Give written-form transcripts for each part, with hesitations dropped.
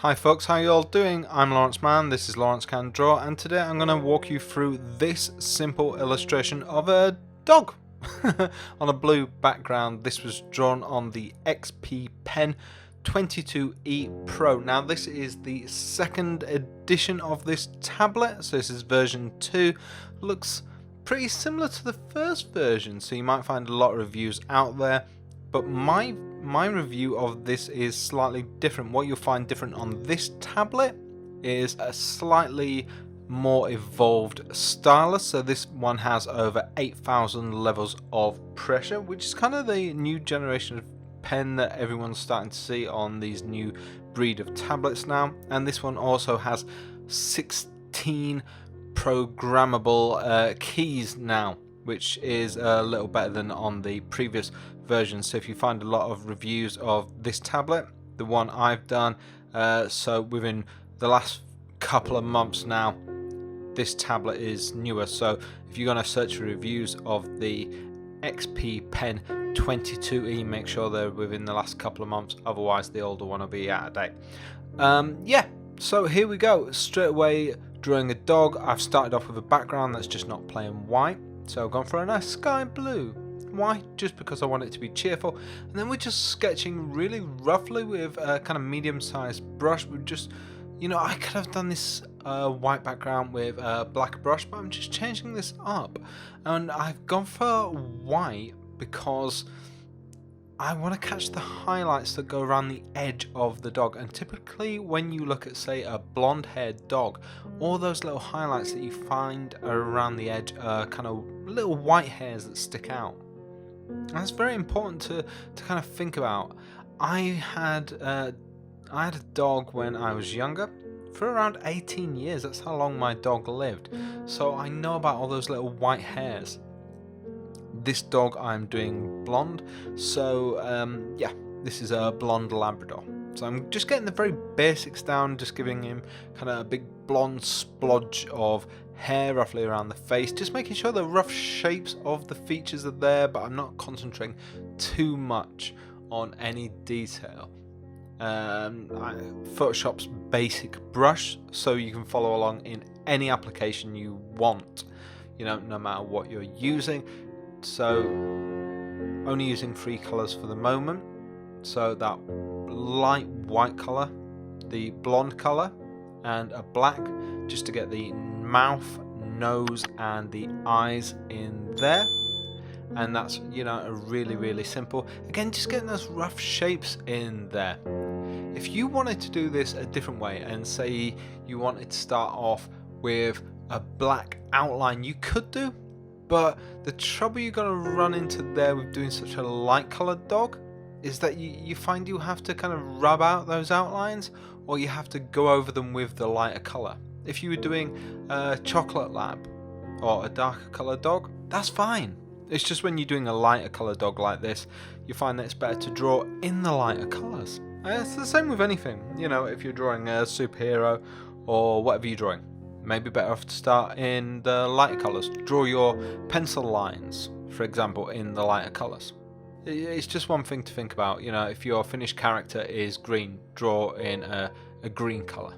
Hi folks, how you all doing? I'm Lawrence Mann, this is LAWRENCEcanDRAW, and today I'm going to walk you through this simple illustration of a dog on a blue background. This was drawn on the XP Pen 22E Pro. Now this is the second edition of this tablet, so this is version 2. Looks pretty similar to the first version, so you might find a lot of reviews out there. But my review of this is slightly different. What you'll find different on this tablet is a slightly more evolved stylus. So this one has over 8,000 levels of pressure, which is kind of the new generation of pen that everyone's starting to see on these new breed of tablets now. And this one also has 16 programmable keys now, which is a little better than on the previous version. So if you find a lot of reviews of this tablet, the one I've done, so within the last couple of months now, this tablet is newer. So if you're going to search for reviews of the XP Pen 22E, make sure they're within the last couple of months, otherwise the older one will be out of date. Yeah, so here we go. Straight away drawing a dog. I've started off with a background that's just not plain white, so I've gone for a nice sky blue. Why? Just because I want it to be cheerful. And then we're just sketching really roughly with a kind of medium-sized brush. We're just, I could have done this white background with a black brush, but I'm just changing this up. And I've gone for white because I want to catch the highlights that go around the edge of the dog. And typically when you look at, say, a blonde-haired dog, all those little highlights that you find around the edge are kind of little white hairs that stick out. And that's very important to kind of think about. I had a dog when I was younger for around 18 years. That's how long my dog lived. So I know about all those little white hairs. This dog I'm doing blonde, so yeah, this is a blonde Labrador. So I'm just getting the very basics down, just giving him kind of a big blonde splodge of hair roughly around the face, just making sure the rough shapes of the features are there, but I'm not concentrating too much on any detail. Photoshop's basic brush, so you can follow along in any application you want, no matter what you're using. So only using 3 colors for the moment, so that light white color, the blonde color, and a black, just to get the mouth, nose and the eyes in there. And that's a really simple, again, just getting those rough shapes in there. If you wanted to do this a different way and say you wanted to start off with a black outline, you could do. But the trouble you're going to run into there with doing such a light coloured dog is that you find you have to kind of rub out those outlines, or you have to go over them with the lighter colour. If you were doing a chocolate lab or a darker coloured dog, that's fine. It's just when you're doing a lighter coloured dog like this, you find that it's better to draw in the lighter colours. It's the same with anything, if you're drawing a superhero or whatever you're drawing. Maybe better off to start in the lighter colours. Draw your pencil lines, for example, in the lighter colours. It's just one thing to think about. If your finished character is green, draw in a green colour.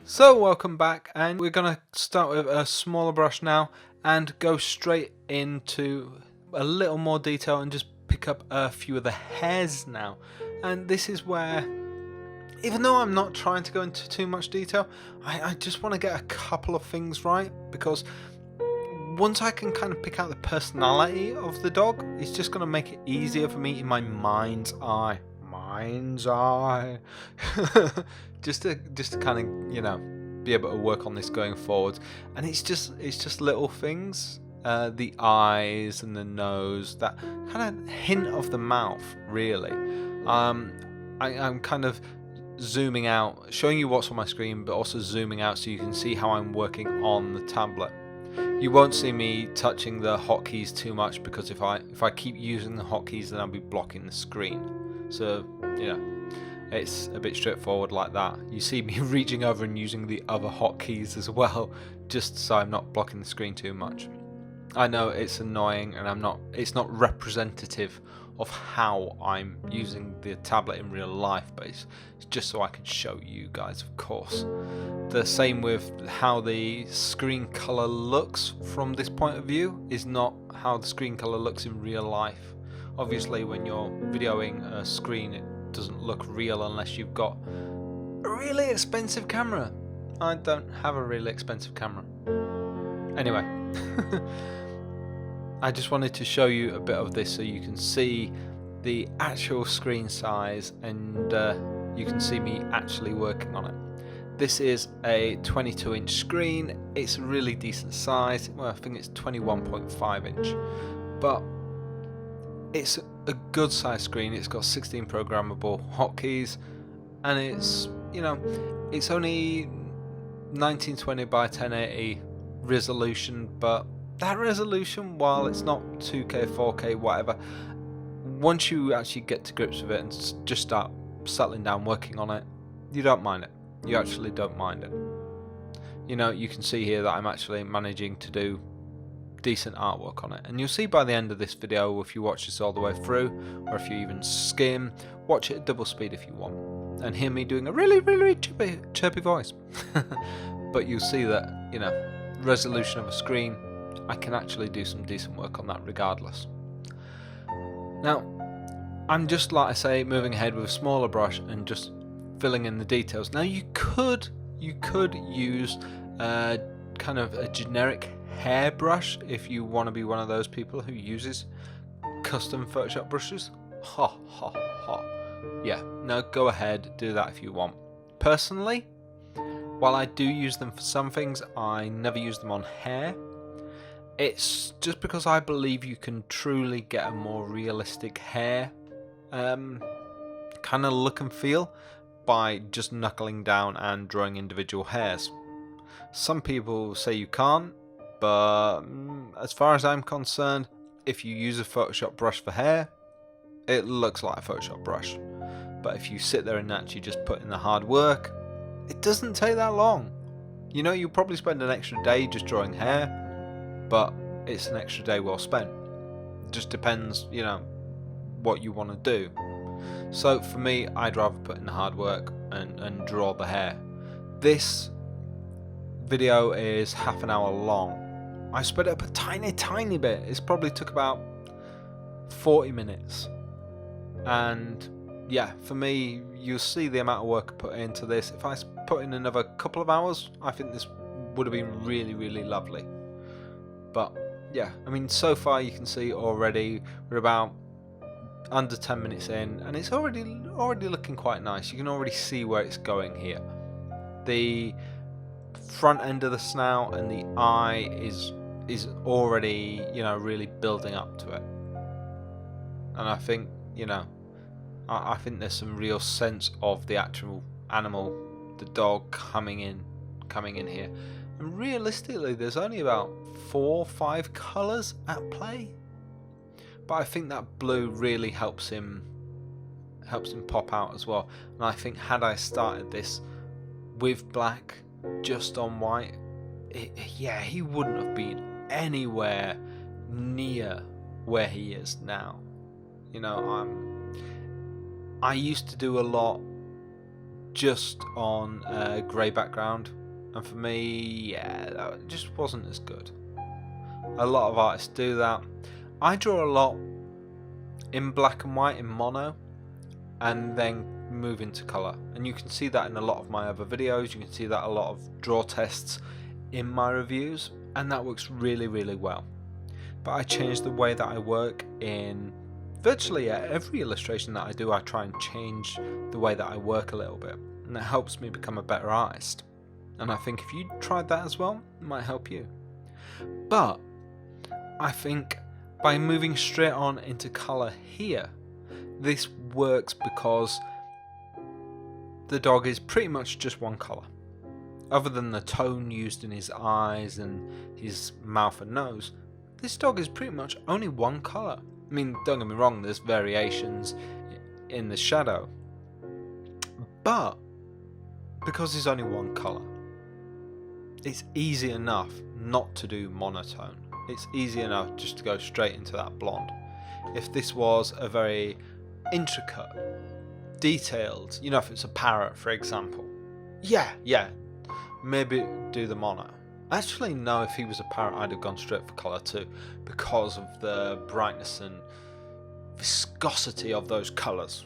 So welcome back, and we're going to start with a smaller brush now and go straight into a little more detail and just pick up a few of the hairs now. And this is where, even though I'm not trying to go into too much detail, I just want to get a couple of things right, because once I can kind of pick out the personality of the dog, it's just going to make it easier for me in my mind's eye. just to kind of be able to work on this going forward. And it's just little things. The eyes and the nose, that kind of hint of the mouth, really. I'm kind of zooming out, showing you what's on my screen, but also zooming out so you can see how I'm working on the tablet. You won't see me touching the hotkeys too much, because if I keep using the hotkeys, then I'll be blocking the screen. So it's a bit straightforward like that. You see me reaching over and using the other hotkeys as well, just so I'm not blocking the screen too much. I know it's annoying, and it's not representative of how I'm using the tablet in real life, but it's just so I can show you guys, of course. The same with how the screen color looks from this point of view is not how the screen color looks in real life. Obviously, when you're videoing a screen, it doesn't look real unless you've got a really expensive camera. I don't have a really expensive camera. Anyway, I just wanted to show you a bit of this so you can see the actual screen size, and you can see me actually working on it. This is a 22-inch screen. It's a really decent size. Well, I think it's 21.5 inch, but it's a good size screen. It's got 16 programmable hotkeys, and it's, you know, it's only 1920 by 1080 resolution, but that resolution, while it's not 2K, 4K, whatever, once you actually get to grips with it and just start settling down working on it, you don't mind it. You actually don't mind it. You know, you can see here that I'm actually managing to do decent artwork on it, and you'll see by the end of this video, if you watch this all the way through, or if you even skim, watch it at double speed if you want, and hear me doing a really chirpy voice. But you'll see that, you know, resolution of a screen, I can actually do some decent work on that regardless. Now, I'm just, like I say, moving ahead with a smaller brush and just filling in the details. Now you could use kind of a generic hairbrush if you want to be one of those people who uses custom Photoshop brushes. Yeah, no, go ahead, do that if you want. Personally, while I do use them for some things, I never use them on hair. It's just because I believe you can truly get a more realistic hair kind of look and feel by just knuckling down and drawing individual hairs. Some people say you can't, but as far as I'm concerned, if you use a Photoshop brush for hair, it looks like a Photoshop brush. But if you sit there and actually just put in the hard work, it doesn't take that long. You know, you'll probably spend an extra day just drawing hair, but it's an extra day well spent. It just depends, you know, what you want to do. So for me, I'd rather put in the hard work and draw the hair. This video is half an hour long. I sped it up a tiny bit. It's probably took about 40 minutes. And yeah, for me, you'll see the amount of work I put into this. If I put in another couple of hours, I think this would have been really lovely. But yeah, I mean, so far you can see already we're about under 10 minutes in, and it's already looking quite nice. You can already see where it's going here. The front end of the snout and the eye is already, you know, really building up to it. And I think, you know, I think there's some real sense of the actual animal, the dog, coming in here. And realistically, there's only about 4 or 5 colours at play, but I think that blue really helps him pop out as well. And I think had I started this with black, just on white, yeah, he wouldn't have been anywhere near where he is now. You know, I used to do a lot just on a grey background, and for me, yeah, that just wasn't as good. A lot of artists do that. I draw a lot in black and white in mono, and then move into colour, and you can see that in a lot of my other videos. You can see that a lot of draw tests in my reviews, and that works really well. But I change the way that I work in virtually every illustration that I do. I try and change the way that I work a little bit, and it helps me become a better artist. And I think if you tried that as well, it might help you. But I think by moving straight on into colour here, this works because the dog is pretty much just one colour. Other than the tone used in his eyes and his mouth and nose, this dog is pretty much only one colour. I mean, don't get me wrong, there's variations in the shadow, but because there's only one colour, it's easy enough not to do monotone. it's easy enough just to go straight into that blonde. If this was a very intricate, detailed, you know, if it's a parrot, for example, yeah, maybe do the mono. Actually, no, if he was a parrot, I'd have gone straight for colour too, because of the brightness and viscosity of those colours.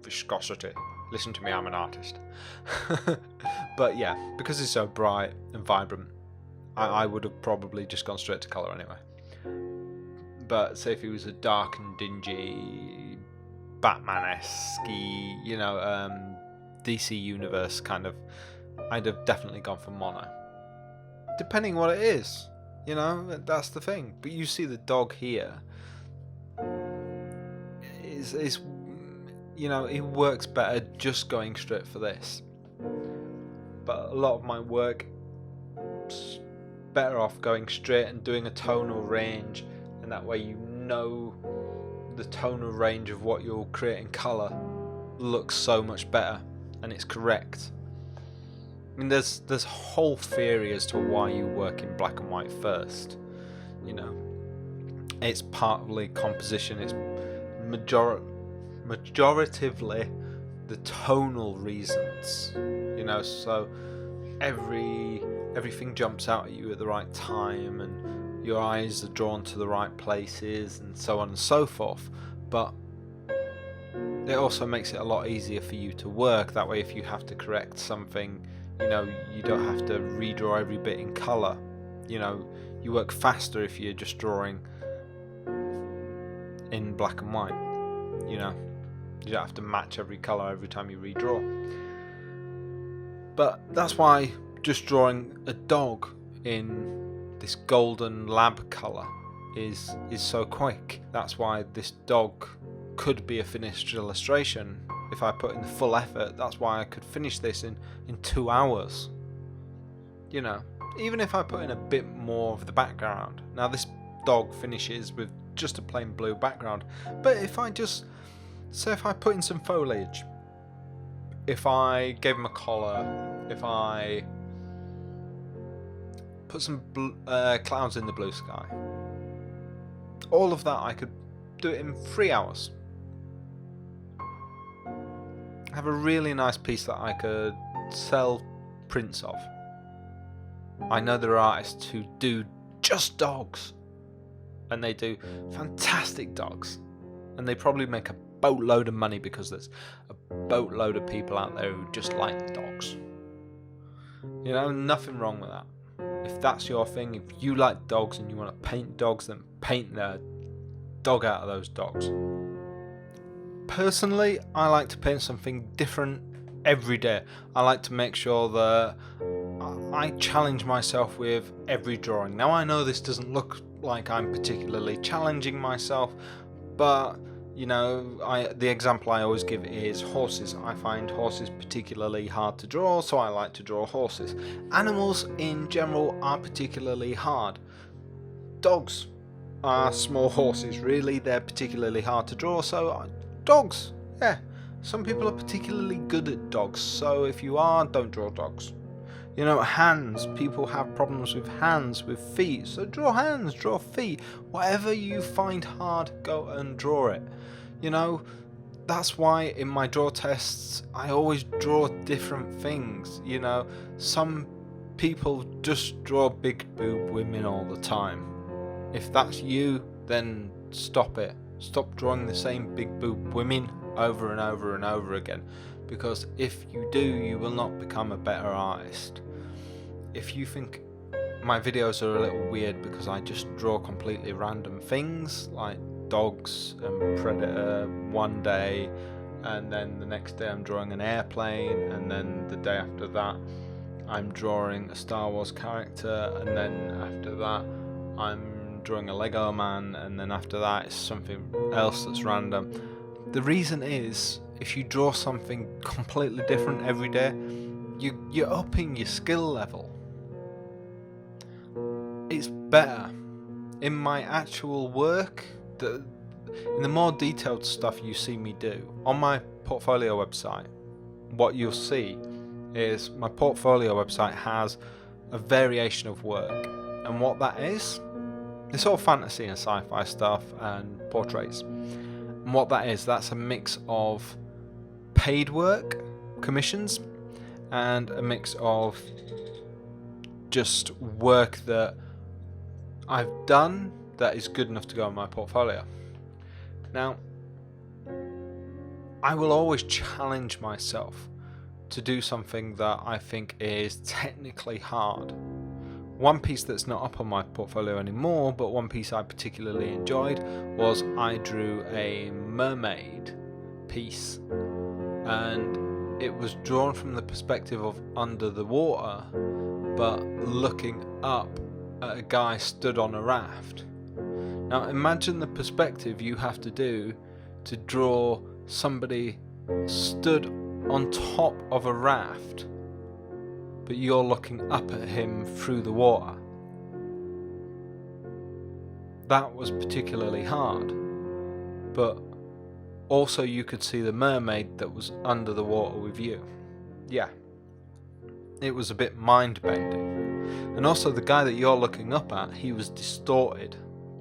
Viscosity. Listen to me, I'm an artist. But yeah, because it's so bright and vibrant, I would have probably just gone straight to colour anyway. But say if he was a dark and dingy, Batman-esque, you know, DC Universe kind of, I'd have definitely gone for mono. Depending what it is, you know, that's the thing. But you see the dog here is you know, it works better just going straight for this. But a lot of my work is better off going straight and doing a tonal range, and that way you know the tonal range of what you're creating colour looks so much better and it's correct. I mean, there's a whole theory as to why you work in black and white first. You know, it's partly composition, it's majoritively the tonal reasons. You know, so everything jumps out at you at the right time, and your eyes are drawn to the right places, and so on and so forth. But it also makes it a lot easier for you to work. That way, if you have to correct something, you know, you don't have to redraw every bit in colour. You know, you work faster if you're just drawing in black and white. You know, you don't have to match every colour every time you redraw. But that's why just drawing a dog in this golden lab colour is so quick. That's why this dog could be a finished illustration. If I put in the full effort, that's why I could finish this in 2 hours. You know, even if I put in a bit more of the background. Now this dog finishes with just a plain blue background, but if I just, say if I put in some foliage, if I gave him a collar, if I put some clouds in the blue sky, all of that I could do it in 3 hours. Have a really nice piece that I could sell prints of. I know there are artists who do just dogs, and they do fantastic dogs, and they probably make a boatload of money because there's a boatload of people out there who just like dogs. You know, nothing wrong with that. If that's your thing, if you like dogs and you want to paint dogs, then paint the dog out of those dogs. Personally, I like to paint something different every day. I like to make sure that I challenge myself with every drawing. Now I know this doesn't look like I'm particularly challenging myself, but you know, the example I always give is horses. I find horses particularly hard to draw, so I like to draw horses. Animals in general are particularly hard. Dogs are small horses, really. They're particularly hard to draw, so dogs, yeah. Some people are particularly good at dogs, so if you are, don't draw dogs. You know, hands, people have problems with hands, with feet, so draw hands, draw feet. Whatever you find hard, go and draw it. You know, that's why in my draw tests, I always draw different things. You know, some people just draw big boob women all the time. If that's you, then stop it. Stop drawing the same big boob women over and over and over again, because if you do, you will not become a better artist. If you think my videos are a little weird because I just draw completely random things like dogs and predator one day, and then the next day I'm drawing an airplane, and then the day after that I'm drawing a Star Wars character, and then after that I'm drawing a Lego man, and then after that it's something else that's random. The reason is, if you draw something completely different every day, you're upping your skill level. It's better. In my actual work, in the more detailed stuff you see me do, on my portfolio website, what you'll see is my portfolio website has a variation of work. And what that is It's all fantasy and sci-fi stuff and portraits. And what that is, that's a mix of paid work, commissions, and a mix of just work that I've done that is good enough to go in my portfolio. Now, I will always challenge myself to do something that I think is technically hard. One piece that's not up on my portfolio anymore, but one piece I particularly enjoyed, was I drew a mermaid piece, and it was drawn from the perspective of under the water, but looking up at a guy stood on a raft. Now imagine the perspective you have to do to draw somebody stood on top of a raft, but you're looking up at him through the water. That was particularly hard, but also you could see the mermaid that was under the water with you. Yeah, it was a bit mind-bending. And also the guy that you're looking up at, he was distorted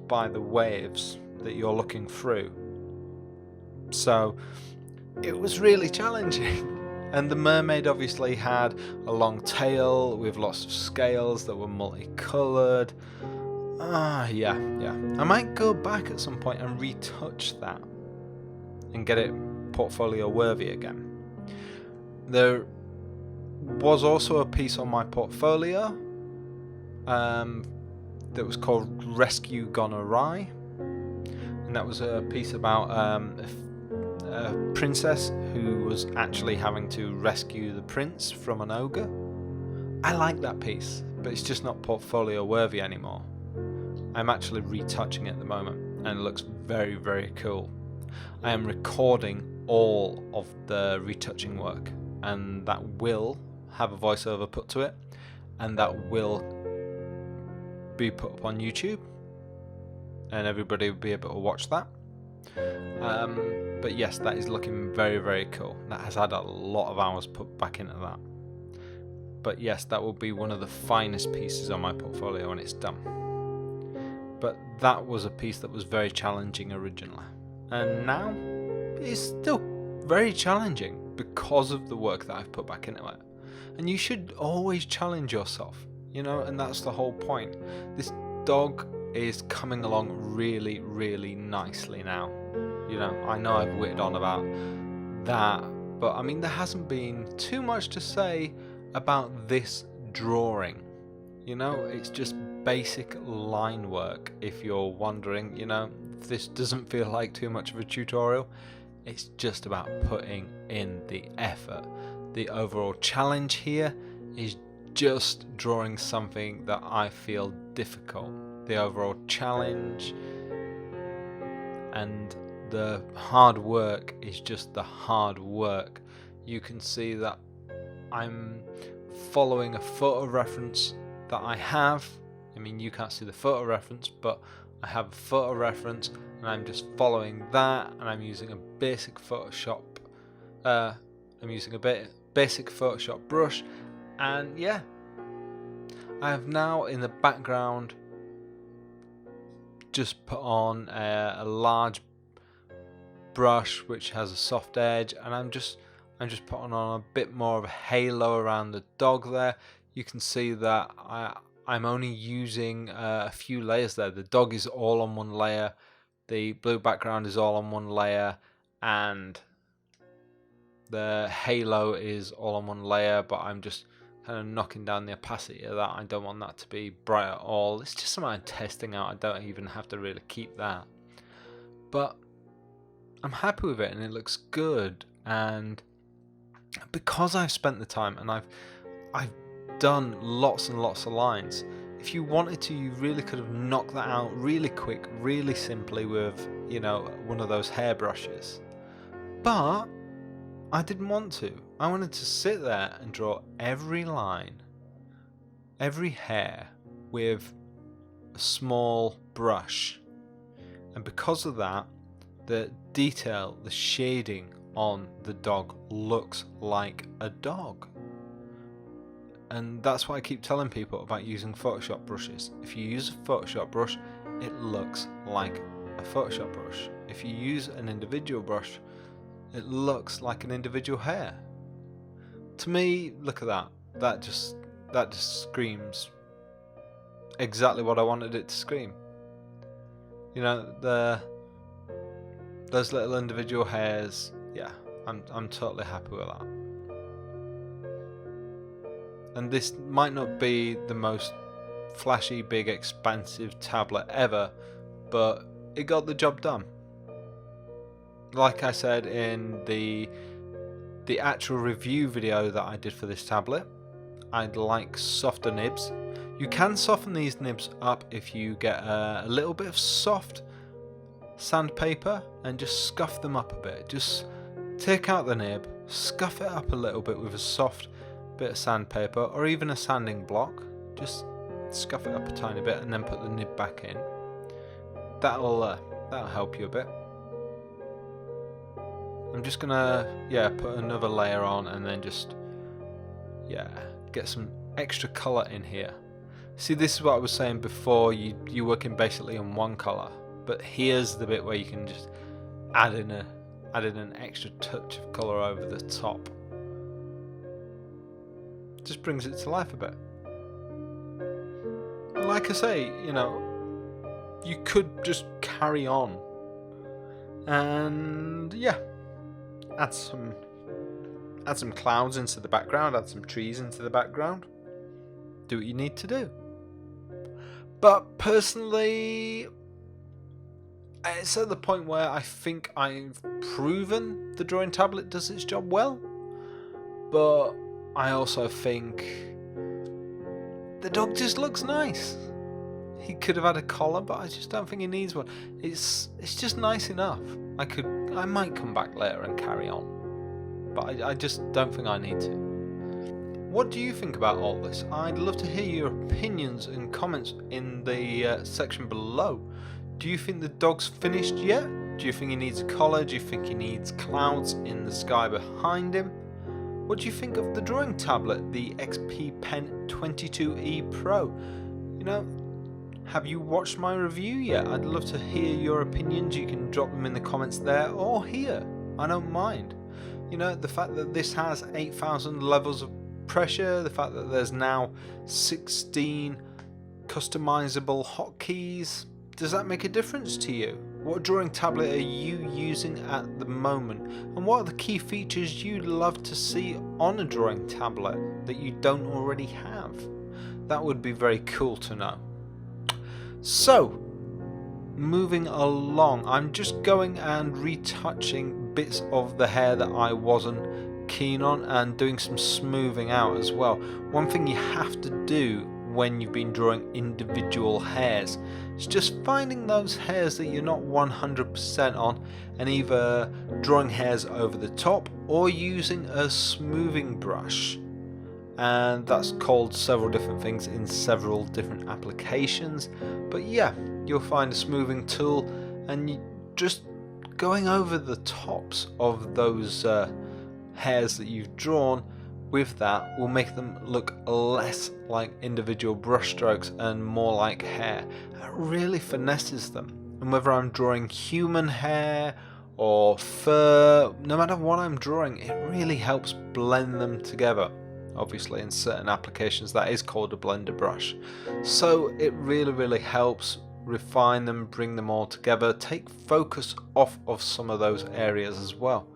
by the waves that you're looking through. So it was really challenging. And the mermaid obviously had a long tail with lots of scales that were multicoloured. Yeah. I might go back at some point and retouch that and get it portfolio worthy again. There was also a piece on my portfolio that was called Rescue Gone Awry, and that was a piece about a princess who was actually having to rescue the prince from an ogre. I like that piece, but it's just not portfolio worthy anymore. I'm actually retouching it at the moment, and it looks very, very cool. I am recording all of the retouching work, and that will have a voiceover put to it, and that will be put up on YouTube, and everybody will be able to watch that. But yes, that is looking very, very cool. That has had a lot of hours put back into that. But yes, that will be one of the finest pieces on my portfolio when it's done. But that was a piece that was very challenging originally, and now it's still very challenging because of the work that I've put back into it. And you should always challenge yourself, and that's the whole point. This dog is coming along really, really nicely now. I know I've whittled on about that, but I mean, there hasn't been too much to say about this drawing. It's just basic line work. If you're wondering, this doesn't feel like too much of a tutorial. It's just about putting in the effort. The overall challenge here is just drawing something that I feel difficult. The overall challenge and the hard work is just the hard work. You can see that I'm following a photo reference that I have. I mean, you can't see the photo reference, but I have a photo reference, and I'm just following that, and I'm using a basic Photoshop. Basic Photoshop brush, and yeah, I have now in the background just put on a large brush which has a soft edge, and I'm just putting on a bit more of a halo around the dog there. You can see that I'm only using a few layers there. The dog is all on one layer, the blue background is all on one layer, and the halo is all on one layer, but I'm just kind of knocking down the opacity of that. I don't want that to be bright at all. It's just something I'm testing out. I don't even have to really keep that. But I'm happy with it, and it looks good. And because I've spent the time and I've done lots and lots of lines, if you wanted to, you really could have knocked that out really quick, really simply with, one of those hairbrushes. But I didn't want to. I wanted to sit there and draw every line, every hair with a small brush. And because of that, the detail, the shading on the dog looks like a dog. And that's why I keep telling people about using Photoshop brushes. If you use a Photoshop brush, it looks like a Photoshop brush. If you use an individual brush, it looks like an individual hair. To me, look at that. That just screams exactly what I wanted it to scream. You know, those little individual hairs. Yeah, I'm totally happy with that. And this might not be the most flashy, big, expansive tablet ever, but it got the job done. Like I said in the actual review video that I did for this tablet, I'd like softer nibs. You can soften these nibs up if you get a little bit of soft sandpaper and just scuff them up a bit. Just take out the nib, scuff it up a little bit with a soft bit of sandpaper or even a sanding block. Just scuff it up a tiny bit and then put the nib back in. That'll help you a bit. I'm just gonna put another layer on and then just get some extra colour in here. See, this is what I was saying before, you're working basically on one colour, but here's the bit where you can just add in an extra touch of colour over the top. Just brings it to life a bit. And like I say, you know, you could just carry on and add some clouds into the background, add some trees into the background. Do what you need to do. But personally, it's at the point where I think I've proven the drawing tablet does its job well. But I also think the dog just looks nice. He could have had a collar, but I just don't think he needs one. It's just nice enough. I might come back later and carry on, but I just don't think I need to. What do you think about all this? I'd love to hear your opinions and comments in the section below. Do you think the dog's finished yet? Do you think he needs a collar? Do you think he needs clouds in the sky behind him? What do you think of the drawing tablet, the XP Pen 22e Pro? You know, have you watched my review yet? I'd love to hear your opinions. You can drop them in the comments there or here. I don't mind. You know, the fact that this has 8,000 levels of pressure, the fact that there's now 16 customizable hotkeys, does that make a difference to you? What drawing tablet are you using at the moment? And what are the key features you'd love to see on a drawing tablet that you don't already have? That would be very cool to know. So, moving along, I'm just going and retouching bits of the hair that I wasn't keen on and doing some smoothing out as well. One thing you have to do when you've been drawing individual hairs is just finding those hairs that you're not 100% on and either drawing hairs over the top or using a smoothing brush. And that's called several different things in several different applications, but yeah, you'll find a smoothing tool and you just going over the tops of those hairs that you've drawn with that will make them look less like individual brush strokes and more like hair. It really finesses them. And whether I'm drawing human hair or fur, no matter what I'm drawing, it really helps blend them together. Obviously in certain applications that is called a blender brush. So it really helps refine them, bring them all together, take focus off of some of those areas as well.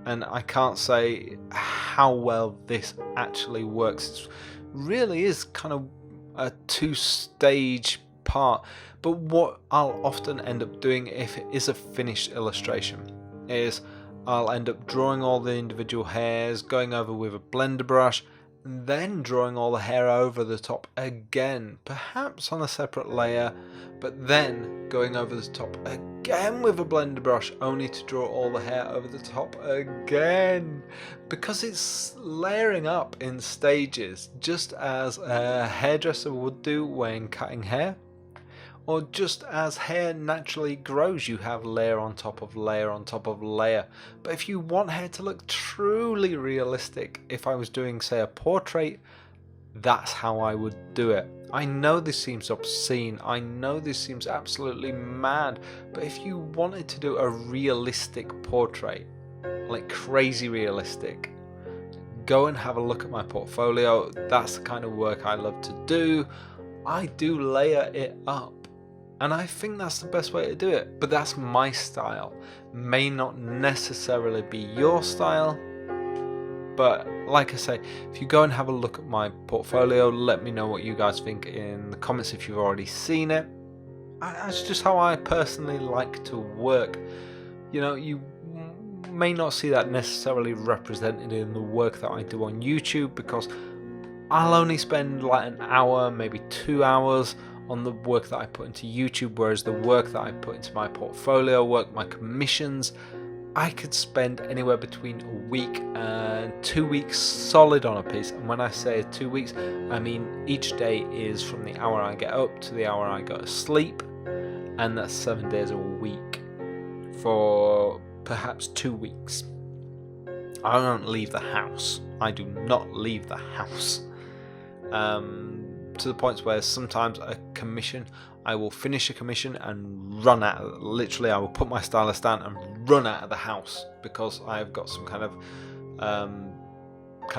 And I can't say how well this actually works. It really is kind of a two-stage part. But what I'll often end up doing if it is a finished illustration is I'll end up drawing all the individual hairs, going over with a blender brush, then drawing all the hair over the top again, perhaps on a separate layer, but then going over the top again with a blender brush, only to draw all the hair over the top again, because it's layering up in stages, just as a hairdresser would do when cutting hair. Or just as hair naturally grows, you have layer on top of layer on top of layer. But if you want hair to look truly realistic, if I was doing, say, a portrait, That's how I would do it. I know this seems obscene, I know this seems absolutely mad, but if you wanted to do a realistic portrait, like crazy realistic, go and have a look at my portfolio. That's the kind of work I love to do. I do layer it up, and I think that's the best way to do it, but that's my style. May not necessarily be your style, but like I say, if you go and have a look at my portfolio, let me know what you guys think in the comments if you've already seen it. That's just how I personally like to work. You know, you may not see that necessarily represented in the work that I do on YouTube, because I'll only spend like an hour, maybe 2 hours on the work that I put into YouTube, whereas the work that I put into my portfolio work, my commissions, I could spend anywhere between a week and 2 weeks solid on a piece. And when I say 2 weeks, I mean each day is from the hour I get up to the hour I go to sleep, and that's 7 days a week for perhaps 2 weeks. I don't leave the house. I do not leave the house. To the point where sometimes a commission, I will finish a commission and run out. Literally, I will put my stylus down and run out of the house because I've got some kind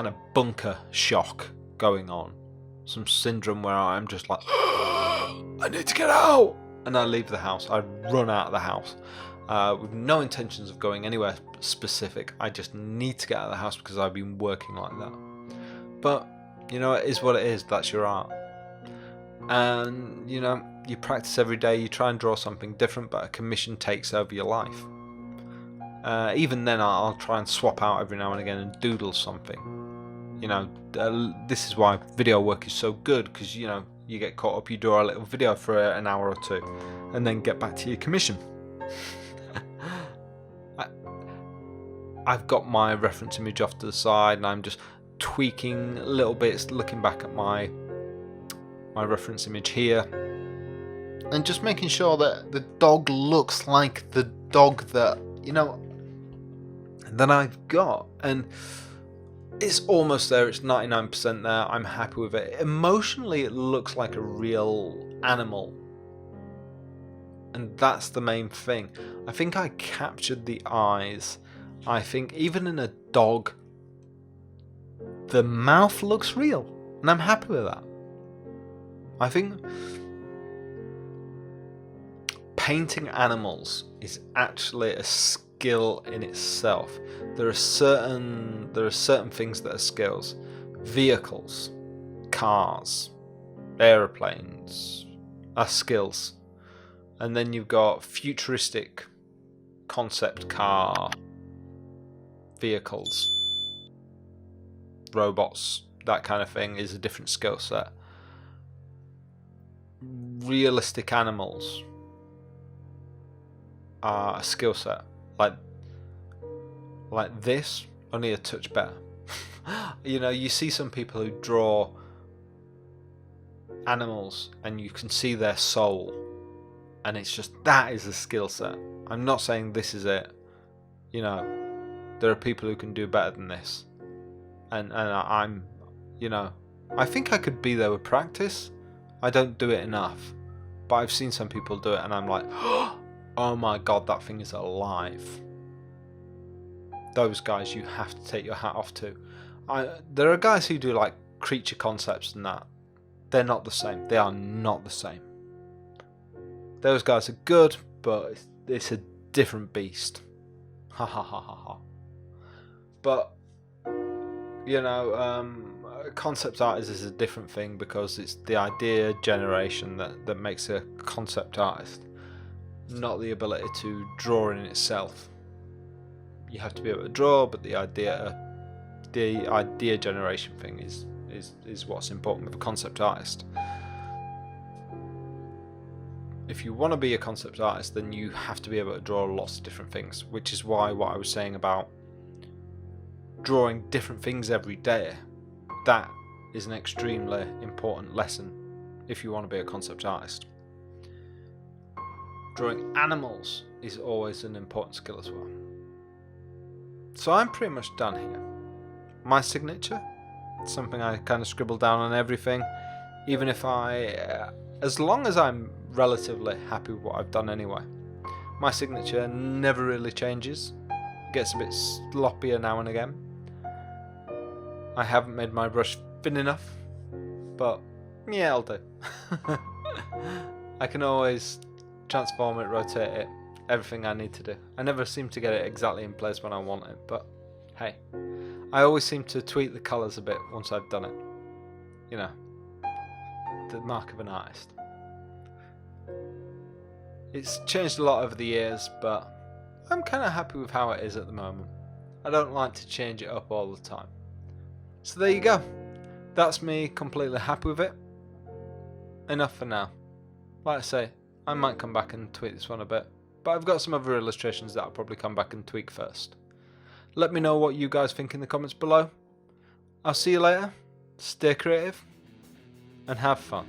of bunker shock going on, some syndrome where I'm just like, I need to get out, and I leave the house. I run out of the house with no intentions of going anywhere specific. I just need to get out of the house because I've been working like that. But you know, it is what it is. That's your art. And you know, you practice every day, you try and draw something different, but a commission takes over your life. Even then, I'll try and swap out every now and again and doodle something. You know, this is why video work is so good, because you know, you get caught up, you draw a little video for an hour or two, and then get back to your commission. I've got my reference image off to the side, and I'm just tweaking little bits, looking back at my reference image here, and just making sure that the dog looks like the dog that, you know, that I've got. And it's almost there, it's 99% there. I'm happy with it. Emotionally, it looks like a real animal, and that's the main thing. I think I captured the eyes. I think even in a dog, the mouth looks real, and I'm happy with that. I think painting animals is actually a skill in itself. There are certain things that are skills. Vehicles, cars, aeroplanes are skills. And then you've got futuristic concept car, vehicles, robots, that kind of thing is a different skill set. Realistic animals are a skill set. Like this, only a touch better. You know, you see some people who draw animals and you can see their soul, and it's just, that is a skill set. I'm not saying this is it. You know, there are people who can do better than this, and I'm, you know, I think I could be there with practice. I don't do it enough, but I've seen some people do it and I'm like, oh my god, that thing is alive. Those guys you have to take your hat off to. There are guys who do like creature concepts and that. They're not the same. They are not the same. Those guys are good, but it's a different beast. Ha ha ha ha ha. But, you know, concept art is a different thing, because it's the idea generation that makes a concept artist, not the ability to draw in itself. You have to be able to draw, but the idea generation thing is what's important with a concept artist. If you want to be a concept artist, then you have to be able to draw lots of different things, which is why what I was saying about drawing different things every day, that is an extremely important lesson if you want to be a concept artist. Drawing animals is always an important skill as well. So I'm pretty much done here. My signature, something I kind of scribble down on everything, even if as long as I'm relatively happy with what I've done anyway. My signature never really changes. It gets a bit sloppier now and again. I haven't made my brush thin enough, but yeah, I'll do. I can always transform it, rotate it, everything I need to do. I never seem to get it exactly in place when I want it, but hey, I always seem to tweak the colours a bit once I've done it. You know, the mark of an artist. It's changed a lot over the years, but I'm kind of happy with how it is at the moment. I don't like to change it up all the time. So there you go. That's me completely happy with it. Enough for now. Like I say, I might come back and tweak this one a bit, but I've got some other illustrations that I'll probably come back and tweak first. Let me know what you guys think in the comments below. I'll see you later. Stay creative and have fun.